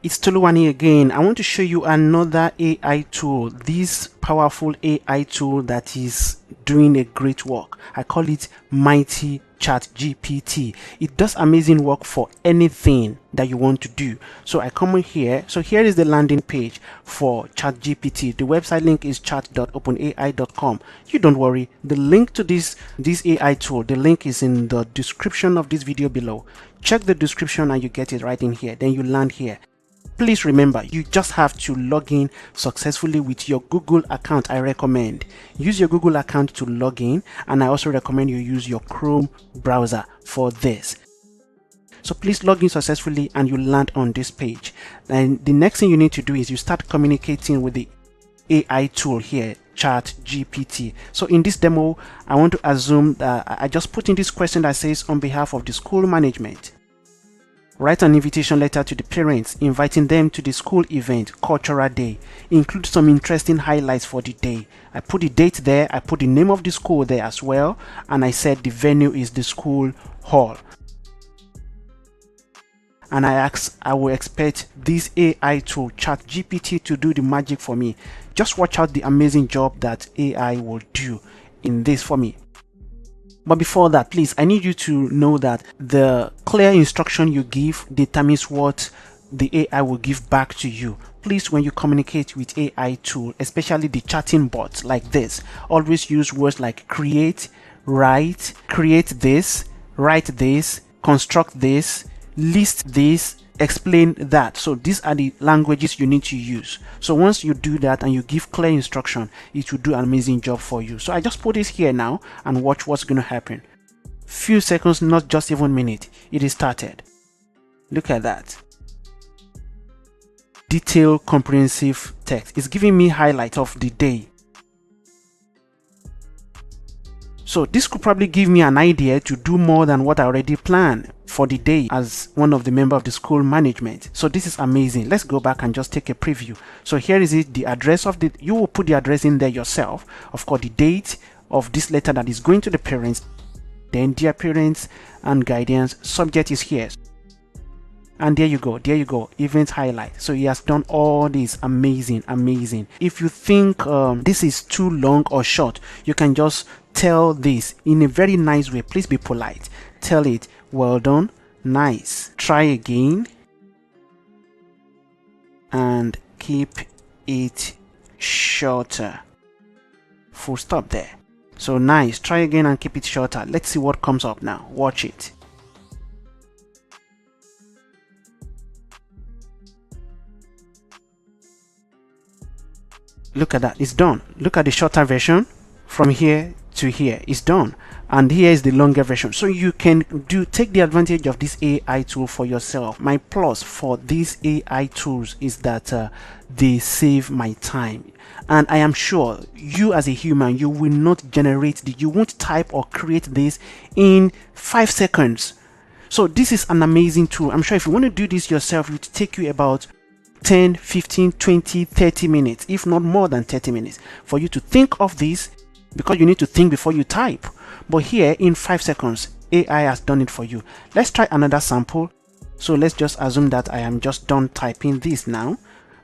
It's EDUwani again. I want to show you another AI tool, this powerful AI tool that is doing a great work. I call it Mighty Chat-GPT. It does amazing work for anything that you want to do. So I come in here. So here is the landing page for Chat-GPT. The website link is chat.openai.com. You don't worry. The link to this AI tool, the link is in the description of this video below. Check the description and you get it right in here. Then you land here. Please remember, you just have to log in successfully with your Google account. I recommend use your Google account to log in, and I also recommend you use your Chrome browser for this. So please log in successfully and you land on this page. And the next thing you need to do is you start communicating with the AI tool here, Chat-GPT. So in this demo, I want to assume that I just put in this question that says, on behalf of the school management, write an invitation letter to the parents, inviting them to the school event, Cultural Day. Include some interesting highlights for the day. I put the date there, I put the name of the school there as well, and I said the venue is the school hall. And I will expect this AI tool, Chat-GPT, to do the magic for me. Just watch out the amazing job that AI will do in this for me. But before that, please, I need you to know that the clear instruction you give determines what the AI will give back to you. Please, when you communicate with AI tool, especially the chatting bots like this, always use words like create, write, create this, write this, construct this, list this, explain that. So these are the languages you need to use. So once you do that and you give clear instruction, it will do an amazing job for you. So I just put this here now and watch what's going to happen. Few seconds, not just even minute, it is started. Look at that. Detailed, comprehensive text. It's giving me highlight of the day. So this could probably give me an idea to do more than what I already planned for the day as one of the members of the school management. So this is amazing. Let's go back and just take a preview. So here is it, the address of the, you will put the address in there yourself. Of course, the date of this letter that is going to the parents, then dear parents and guardians, subject is here. And there you go, event highlight. So he has done all this. Amazing. If you think this is too long or short, you can just tell this in a very nice way. Please be polite. Tell it, well done, nice, try again, and keep it shorter. Full stop there. So nice, try again and keep it shorter. Let's see what comes up now. Watch it. Look at that, it's done. Look at the shorter version from here to here, it's done. And here is the longer version. So you can take the advantage of this AI tool for yourself. My plus for these AI tools is that they save my time. And I am sure you as a human, you will not generate you won't type or create this in 5 seconds. So this is an amazing tool. I'm sure if you want to do this yourself, it will take you about 10, 15, 20, 30 minutes, if not more than 30 minutes for you to think of this, because you need to think before you type. But here in 5 seconds, AI has done it for you. Let's try another sample. So let's just assume that I am just done typing this now.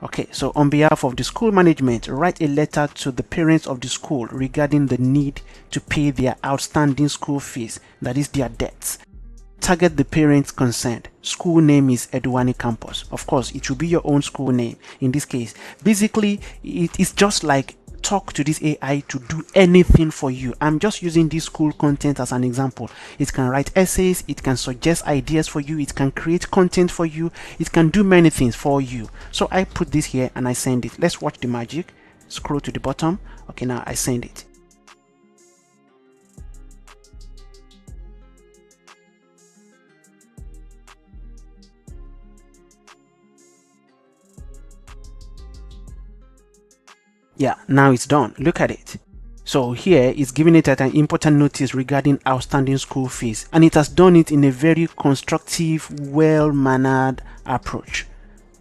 Okay, so on behalf of the school management, write a letter to the parents of the school regarding the need to pay their outstanding school fees, that is their debts. Target the parents concerned. School name is EDUwani Campus. Of course, it should be your own school name in this case. Basically, it is just like talk to this AI to do anything for you. I'm just using this school content as an example. It can write essays, it can suggest ideas for you, it can create content for you, it can do many things for you. So I put this here and I send it. Let's watch the magic. Scroll to the bottom. Okay, now I send it. Yeah, now it's done. Look at it. So here it's giving it an important notice regarding outstanding school fees, and it has done it in a very constructive, well-mannered approach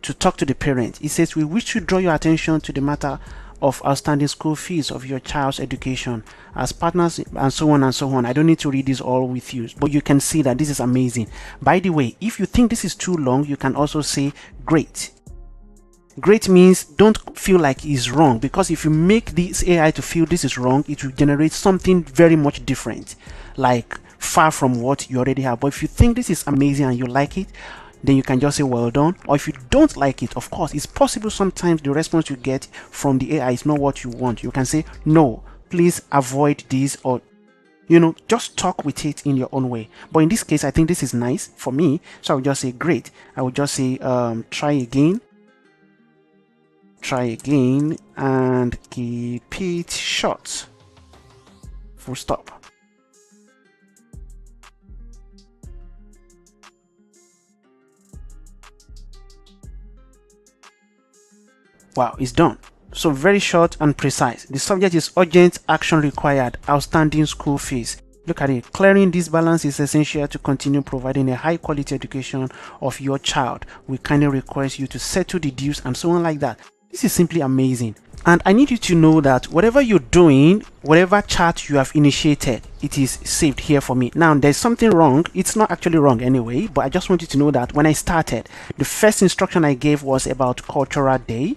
to talk to the parent. It says, we wish to draw your attention to the matter of outstanding school fees of your child's education as partners, and so on and so on. I don't need to read this all with you, but you can see that this is amazing. By the way, if you think this is too long, you can also say great. Great means don't feel like it's wrong, because if you make this AI to feel this is wrong, it will generate something very much different, like far from what you already have. But if you think this is amazing and you like it, then you can just say well done. Or if you don't like it, of course, it's possible sometimes the response you get from the AI is not what you want. You can say no, please avoid this, or just talk with it in your own way. But in this case, I think this is nice for me, so I would just say great. I would just say try again and keep it short, full stop. Wow, it's done. So very short and precise. The subject is urgent action required, outstanding school fees. Look at it. Clearing this balance is essential to continue providing a high quality education of your child. We kindly request you to settle the dues, and so on like that. This is simply amazing. And I need you to know that whatever you're doing, whatever chat you have initiated, it is saved here for me. Now there's something wrong. It's not actually wrong anyway, but I just want you to know that when I started, the first instruction I gave was about Cultural Day,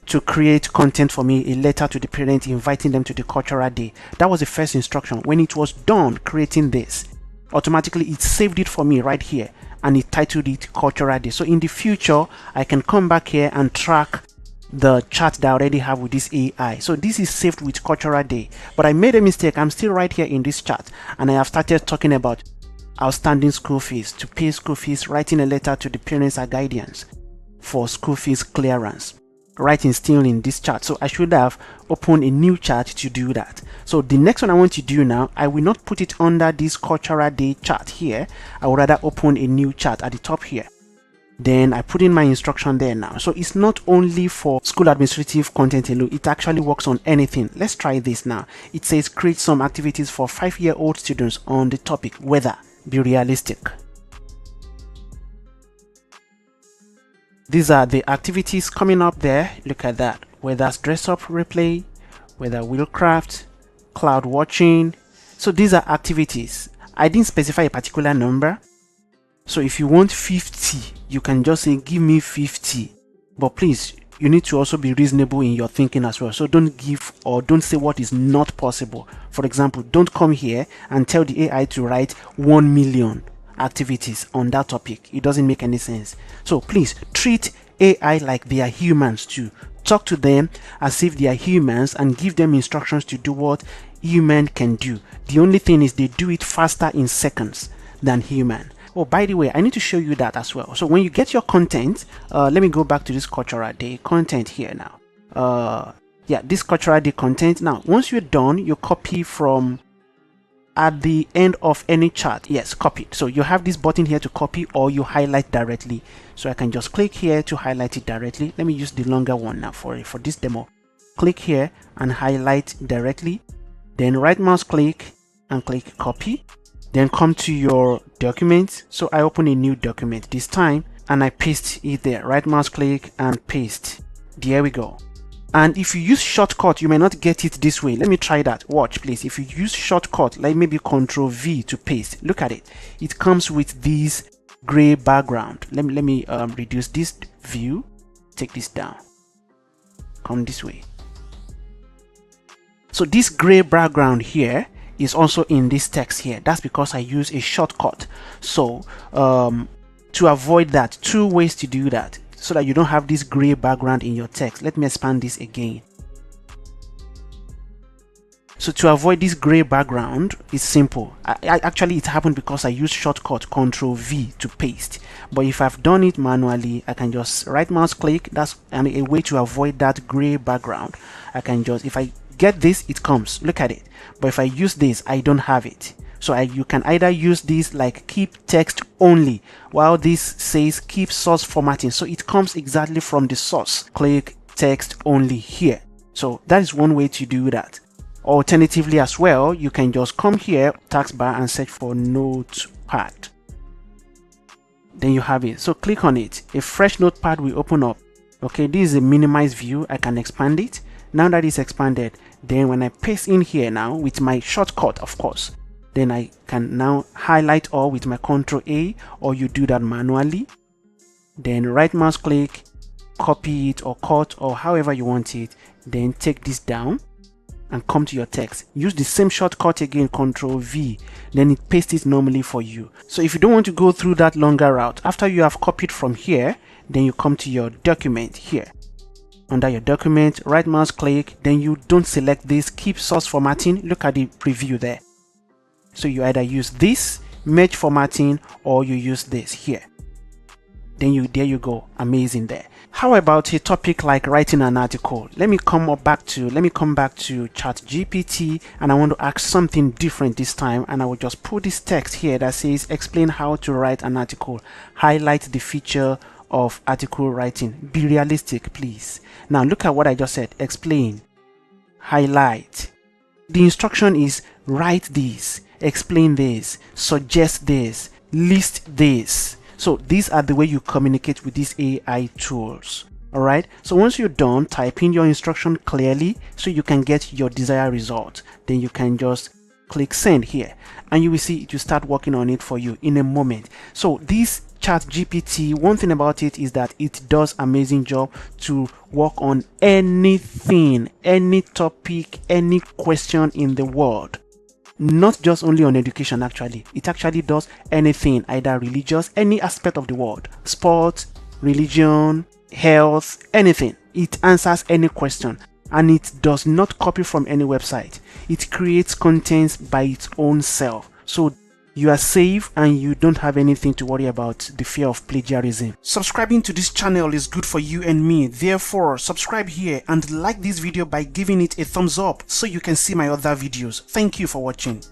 to create content for me, a letter to the parents inviting them to the Cultural Day. That was the first instruction. When it was done creating this, automatically it saved it for me right here and it titled it Cultural Day. So in the future, I can come back here and track the chat that I already have with this AI. So this is saved with Cultural Day, but I made a mistake. I'm still right here in this chat and I have started talking about outstanding school fees, to pay school fees, writing a letter to the parents or guardians for school fees clearance. Writing still in this chat, so I should have opened a new chat to do that. So the next one I want to do now, I will not put it under this Cultural Day chat here. I would rather open a new chat at the top here. Then I put in my instruction there now. So it's not only for school administrative content alone, it actually works on anything. Let's try this now. It says create some activities for 5-year-old students on the topic weather. Be realistic. These are the activities coming up there. Look at that. Weather dress up replay, weather wheelcraft, cloud watching. So these are activities. I didn't specify a particular number. So if you want 50, you can just say give me 50. But please, you need to also be reasonable in your thinking as well. So don't give or don't say what is not possible. For example, don't come here and tell the AI to write 1 million activities on that topic. It doesn't make any sense. So please treat AI like they are humans too. Talk to them as if they are humans and give them instructions to do what human can do. The only thing is they do it faster in seconds than human. Oh, by the way, I need to show you that as well. So when you get your content, let me go back to this Cultural Day content here now. Yeah, this Cultural Day content. Now once you're done, you copy from at the end of any chat. Yes, copy. So you have this button here to copy, or you highlight directly. So I can just click here to highlight it directly. Let me use the longer one now for this demo. Click here and highlight directly, then right mouse click and click copy, then come to your document. So I open a new document this time and I paste it there. Right mouse click and paste. There we go. And if you use shortcut, you may not get it this way. Let me try that. Watch, please. If you use shortcut, like maybe Ctrl V to paste, look at it. It comes with this gray background. Let me reduce this view. Take this down. Come this way. So this gray background here is also in this text here. That's because I use a shortcut. So to avoid that, 2 ways to do that, so that you don't have this gray background in your text. Let me expand this again. So to avoid this gray background, it's simple. Actually, it happened because I used shortcut Ctrl V to paste. But if I've done it manually, I can just right mouse click. That's a way to avoid that gray background. I can just, if I get this, it comes. Look at it. But if I use this, I don't have it. So you can either use this like keep text only, while this says keep source formatting. So it comes exactly from the source. Click text only here. So that is one way to do that. Alternatively as well, you can just come here, taskbar, and search for notepad. Then you have it. So click on it. A fresh notepad will open up. Okay, this is a minimized view. I can expand it. Now that it's expanded, then when I paste in here now with my shortcut, of course, then I can now highlight all with my Ctrl A, or you do that manually. Then right mouse click copy it or cut or however you want it, then take this down and come to your text. Use the same shortcut again, Ctrl V, then it pastes it normally for you. So if you don't want to go through that longer route, after you have copied from here, then you come to your document here. Under your document, right mouse click, then you don't select this, keep source formatting. Look at the preview there. So you either use this merge formatting or you use this here. Then there you go, amazing there. How about a topic like writing an article? Let me come back to Chat-GPT, and I want to ask something different this time, and I will just put this text here that says explain how to write an article. Highlight the feature of article writing. Be realistic, please. Now look at what I just said. Explain, highlight. The instruction is write this, explain this, suggest this, list this. So these are the way you communicate with these AI tools. All right. So once you're done, type in your instruction clearly so you can get your desired result. Then you can just click send here, and you will see it will start working on it for you in a moment. So this Chat-GPT, one thing about it is that it does amazing job to work on anything, any topic, any question in the world. Not just only on education, actually. It actually does anything, either religious, any aspect of the world. Sports, religion, health, anything. It answers any question. And it does not copy from any website. It creates contents by its own self. So you are safe and you don't have anything to worry about the fear of plagiarism. Subscribing to this channel is good for you and me. Therefore, subscribe here and like this video by giving it a thumbs up so you can see my other videos. Thank you for watching.